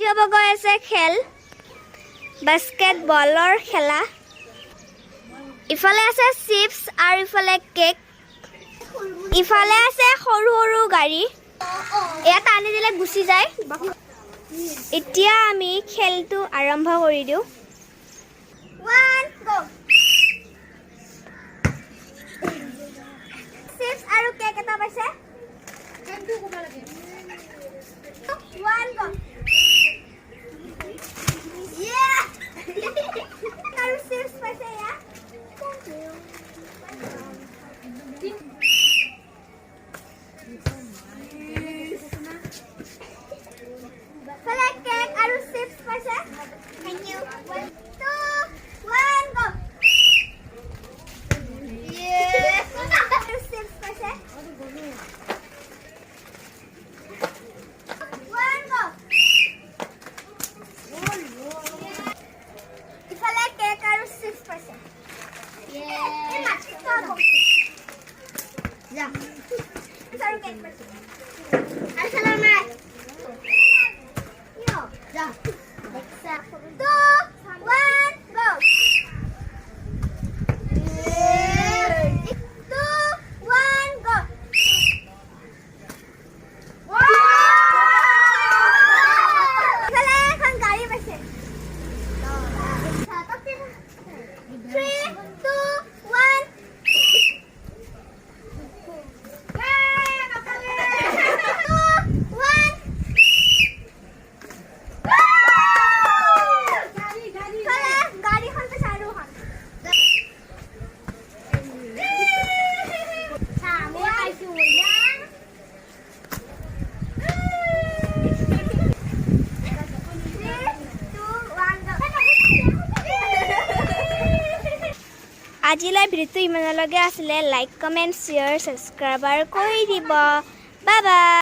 হ'ব গৈ আছে খেল বাস্কেটবলৰ খেলা ইফালে আছে চিপছ আৰু ইফালে কেক ইফালে আছে সৰু সৰু গাড়ী ইয়াত আনি দিলে গুচি যায় এতিয়া আমি খেলটো আৰম্ভ কৰি দিওঁ 1 গো চিপছ আৰু কেক এটা পাইছে 1 গো আৰু চিপছ পাইছে ইয়া Fala cake আৰু chips পাইছে thank you 1 2 1 go yeah আৰু chips পাইছে 1 go ইফালে কেক আৰু চিপছ পাইছে এই মাছটো যা আৰু কেক পাইছে আৰু চলা মাই Ja. 2 1 go. 2 1 go. Kale kan gari paise. 3 2 1 আজিলৈ ভিডিঅ'টো ইমানলৈকে আছিলে লাইক কমেণ্ট শ্বেয়াৰ ছাবস্ক্ৰাইব কৰি দিব বাই বাই